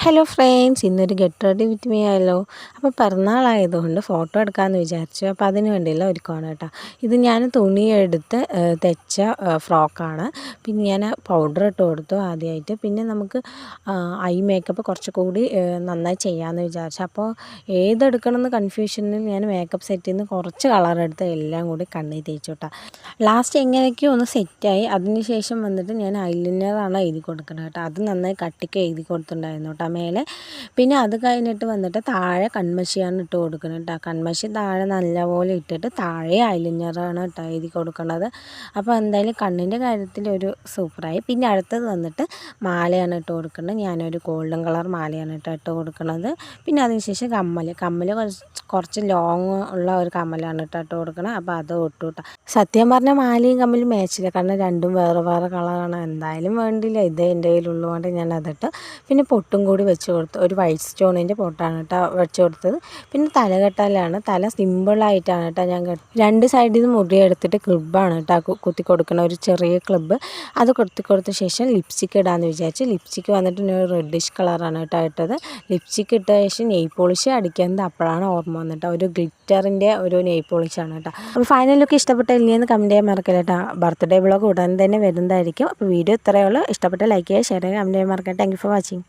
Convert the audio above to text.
Hello friends, ഇന്നൊരു get ready with me ആയല്ലോ. അപ്പോൾ പിറന്നാളായതുകൊണ്ട് ഫോട്ടോ എടുക്കാമെന്ന് വിചാരിച്ചു. അപ്പോൾ അതിന് വേണ്ടിയുള്ള ഒരുക്കമാണ് കേട്ടോ. ഇത് ഞാൻ തുണിയെടുത്ത് തെച്ച ഫ്രോക്കാണ്. പിന്നെ ഞാൻ പൗഡർ ഇട്ട് കൊടുത്തു ആദ്യമായിട്ട്. പിന്നെ നമുക്ക് ഐ മേക്കപ്പ് കുറച്ചുകൂടി നന്നായി ചെയ്യാമെന്ന് വിചാരിച്ചു. അപ്പോൾ ഏതെടുക്കണമെന്ന് കൺഫ്യൂഷനിൽ ഞാൻ മേക്കപ്പ് സെറ്റിൽ നിന്ന് കുറച്ച് കളർ എടുത്ത് എല്ലാം കൂടി കണ്ണിൽ തേച്ചു കേട്ടോ. ലാസ്റ്റ് എങ്ങനെയൊക്കെയോ ഒന്ന് സെറ്റായി. അതിന് ശേഷം വന്നിട്ട് ഞാൻ ഐലൈനറാണ് എഴുതി കൊടുക്കുന്നത് കേട്ടോ. അത് നന്നായി കട്ടിക്ക് എഴുതി കൊടുത്തിട്ടുണ്ടായിരുന്നു കേട്ടോ മേലെ. പിന്നെ അത് കഴിഞ്ഞിട്ട് വന്നിട്ട് താഴെ കൺമഷിയാണ് ഇട്ട് കൊടുക്കുന്നത് കേട്ടോ. കൺമഷി താഴെ നല്ലപോലെ ഇട്ടിട്ട് താഴെ ഐലൈനറാണ് കേട്ടോ എഴുതി കൊടുക്കുന്നത്. അപ്പോൾ എന്തായാലും കണ്ണിൻ്റെ കാര്യത്തിൽ ഒരു സൂപ്പറായി. പിന്നെ അടുത്തത് വന്നിട്ട് മാലയാണ് ഇട്ട് കൊടുക്കുന്നത്. ഞാനൊരു ഗോൾഡൻ കളർ മാലയാണ് ഇട്ട് കൊടുക്കുന്നത്. പിന്നെ അതിന് ശേഷം കമ്മൽ കുറച്ച് ലോങ് ഉള്ള ഒരു കമ്മലാണ് ഇട്ട് കൊടുക്കണം. അപ്പോൾ അത് ഇട്ടു കേട്ടോ. സത്യം പറഞ്ഞാൽ മാലയും കമ്മലും മാച്ചില്ല, കാരണം രണ്ടും വേറെ വേറെ കളറാണ്. എന്തായാലും വേണ്ടിയില്ല, ഇതേ എൻ്റെ കയ്യിലുള്ളതുകൊണ്ട് ഞാൻ അതിട്ട്. പിന്നെ പൊട്ടും കൂടി വെച്ച് കൊടുത്തു. ഒരു വൈറ്റ് സ്റ്റോണിൻ്റെ പൊട്ടാണ് കേട്ടോ വെച്ച് കൊടുത്തത്. പിന്നെ തലകെട്ടാലാണ്. തല സിമ്പിളായിട്ടാണ് കേട്ടോ ഞാൻ രണ്ട് സൈഡിൽ നിന്ന് മുടി എടുത്തിട്ട് ക്ലിബാണ് കേട്ടോ കുത്തി കൊടുക്കണം, ഒരു ചെറിയ ക്ലിബ്. അത് കൊടുത്ത ശേഷം ലിപ്സ്റ്റിക്ക് ഇടാമെന്ന് വിചാരിച്ചു. ലിപ്സ്റ്റിക്ക് വന്നിട്ട് ഒരു റെഡിഷ് കളറാണ് കേട്ടോ ഇട്ടത്. ലിപ്സ്റ്റിക്ക് ഇട്ട ശേഷം നെയ് പോളിഷ് അടിക്കുന്നത് അപ്പോഴാണ് ഓർമ്മ വന്നിട്ട് ഒരു ഗ്ലിറ്ററിൻ്റെ ഒരു നെയ് പോളിഷാണ് കേട്ടോ. അപ്പോൾ ഫൈനൽ ലുക്ക് ഇഷ്ടപ്പെട്ടില്ലെന്ന് കമൻറ്റ് ചെയ്യാൻ മറക്കല്ല കേട്ടോ. ബർത്ത്ഡേ വ്ളോഗ് ഉടൻ തന്നെ വരുന്നതായിരിക്കും. അപ്പോൾ വീഡിയോ ഇത്രയേ ഉള്ളൂ. ഇഷ്ടപ്പെട്ട ലൈക്ക് ചെയ്യുക, ഷെയർ ചെയ്യുക, കമൻറ്റ് ചെയ്യാൻ മറക്കാം. Thank you for watching.